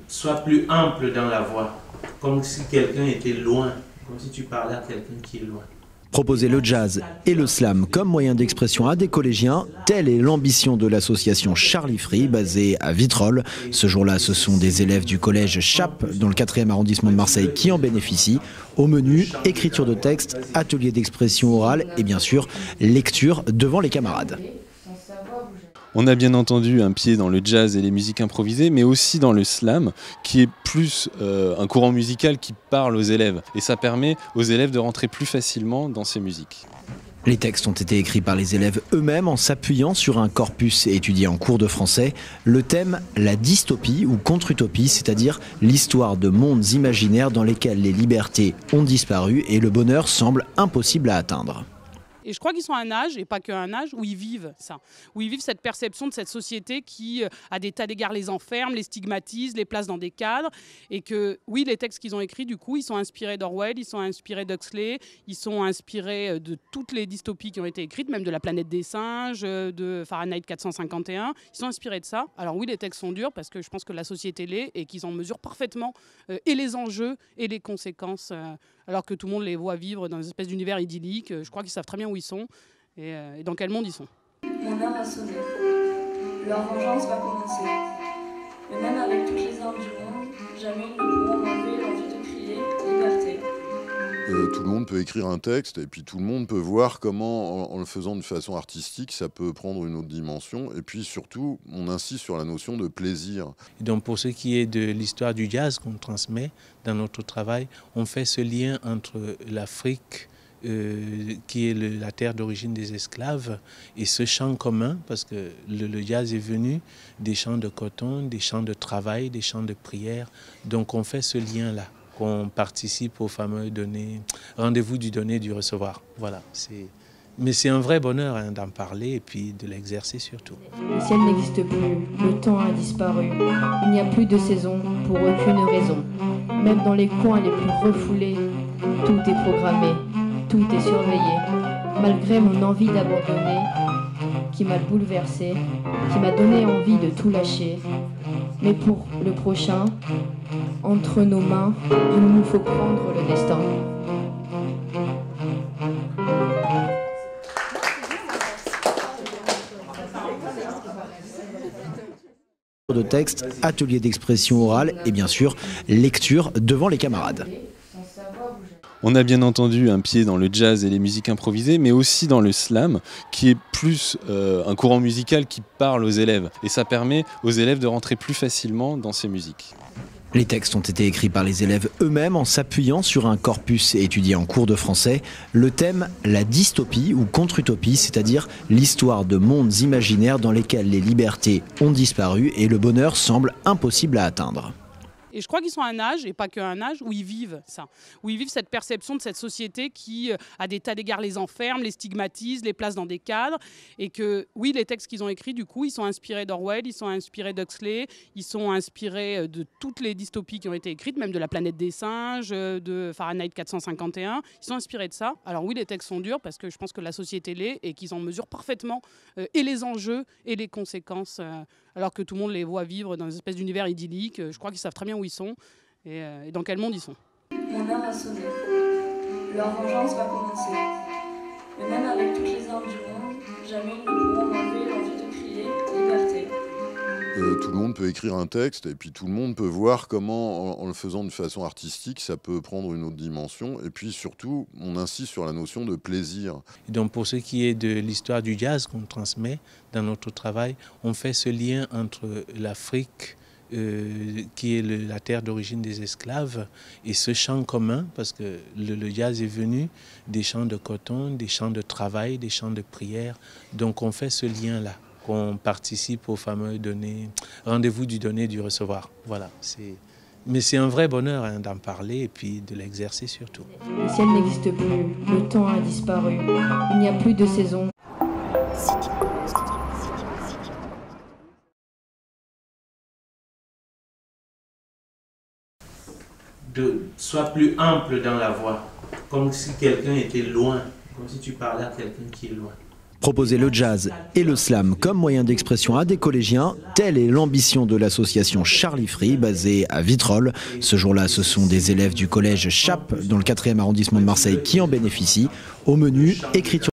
Sois plus ample dans la voix, comme si quelqu'un était loin, comme si tu parlais à quelqu'un qui est loin. Proposer le jazz et le slam comme moyen d'expression à des collégiens, telle est l'ambition de l'association Charlie Free, basée à Vitrolles. Ce jour-là, ce sont des élèves du collège Chappe, dans le 4e arrondissement de Marseille, qui en bénéficient. Au menu, écriture de texte, atelier d'expression orale et bien sûr, lecture devant les camarades. On a bien entendu un pied dans le jazz et les musiques improvisées, mais aussi dans le slam, qui est plus un courant musical qui parle aux élèves. Et ça permet aux élèves de rentrer plus facilement dans ces musiques. Les textes ont été écrits par les élèves eux-mêmes en s'appuyant sur un corpus étudié en cours de français. Le thème, la dystopie ou contre-utopie, c'est-à-dire l'histoire de mondes imaginaires dans lesquels les libertés ont disparu et le bonheur semble impossible à atteindre. Et je crois qu'ils sont à un âge, et pas qu'un âge, où ils vivent ça. Où ils vivent cette perception de cette société qui, à des tas d'égards, les enferme, les stigmatise, les place dans des cadres. Et que, oui, les textes qu'ils ont écrits, du coup, ils sont inspirés d'Orwell, ils sont inspirés d'Huxley, ils sont inspirés de toutes les dystopies qui ont été écrites, même de La planète des singes, de Fahrenheit 451. Ils sont inspirés de ça. Alors oui, les textes sont durs, parce que je pense que la société l'est, et qu'ils en mesurent parfaitement et les enjeux et les conséquences, alors que tout le monde les voit vivre dans une espèce d'univers idyllique. Je crois qu'ils savent très bien où ils sont et dans quel monde ils sont. Mon heure a sonné. Leur vengeance va commencer. Mais même avec toutes les armes du monde, jamais ils ne pourront m'enlever l'envie de crier liberté. Tout le monde peut écrire un texte et puis tout le monde peut voir comment, en le faisant de façon artistique, ça peut prendre une autre dimension. Et puis surtout, on insiste sur la notion de plaisir. Donc pour ce qui est de l'histoire du jazz qu'on transmet dans notre travail, on fait ce lien entre l'Afrique, qui est la terre d'origine des esclaves, et ce champ commun, parce que le jazz est venu des champs de coton, des champs de travail, des champs de prière. Donc on fait ce lien-là, qu'on participe au fameux rendez-vous du donner, du recevoir. Voilà, mais c'est un vrai bonheur d'en parler et puis de l'exercer surtout. Le ciel n'existe plus, le temps a disparu. Il n'y a plus de saison pour aucune raison. Même dans les coins les plus refoulés, tout est programmé, tout est surveillé. Malgré mon envie d'abandonner, qui m'a bouleversée, qui m'a donné envie de tout lâcher. Mais pour le prochain, entre nos mains, il nous faut prendre le destin. De texte, atelier d'expression orale et bien sûr, lecture devant les camarades. On a bien entendu un pied dans le jazz et les musiques improvisées, mais aussi dans le slam, qui est plus un courant musical qui parle aux élèves. Et ça permet aux élèves de rentrer plus facilement dans ces musiques. Les textes ont été écrits par les élèves eux-mêmes en s'appuyant sur un corpus étudié en cours de français. Le thème, la dystopie ou contre-utopie, c'est-à-dire l'histoire de mondes imaginaires dans lesquels les libertés ont disparu et le bonheur semble impossible à atteindre. Et je crois qu'ils sont à un âge, et pas qu'un âge, où ils vivent ça. Où ils vivent cette perception de cette société qui, à des tas d'égards, les enferme, les stigmatise, les place dans des cadres. Et que, oui, les textes qu'ils ont écrits, du coup, ils sont inspirés d'Orwell, ils sont inspirés d'Huxley, ils sont inspirés de toutes les dystopies qui ont été écrites, même de La planète des singes, de Fahrenheit 451. Ils sont inspirés de ça. Alors oui, les textes sont durs, parce que je pense que la société l'est, et qu'ils en mesurent parfaitement et les enjeux et les conséquences, alors que tout le monde les voit vivre dans une espèce d'univers idyllique. Je crois qu'ils savent très bien où ils sont et dans quel monde ils sont. Mon heure a sonné. Leur vengeance va commencer. Mais même avec toutes les armes du monde, jamais ils ne pourront m'enlever l'envie de crier liberté. Tout le monde peut écrire un texte et puis tout le monde peut voir comment, en le faisant de façon artistique, ça peut prendre une autre dimension. Et puis surtout, on insiste sur la notion de plaisir. Donc pour ce qui est de l'histoire du jazz qu'on transmet dans notre travail, on fait ce lien entre l'Afrique, qui est la terre d'origine des esclaves, et ce champ commun, parce que le jazz est venu des champs de coton, des champs de travail, des champs de prière. Donc on fait ce lien-là, qu'on participe au fameux rendez-vous du donner, du recevoir. Voilà, mais c'est un vrai bonheur d'en parler et puis de l'exercer surtout. Le ciel n'existe plus, le temps a disparu. Il n'y a plus de saison. Sois plus ample dans la voix, comme si quelqu'un était loin, comme si tu parlais à quelqu'un qui est loin. Proposer le jazz et le slam comme moyen d'expression à des collégiens, telle est l'ambition de l'association Charlie Free basée à Vitrolles. Ce jour-là, ce sont des élèves du collège Chappe dans le 4e arrondissement de Marseille qui en bénéficient. Au menu, écriture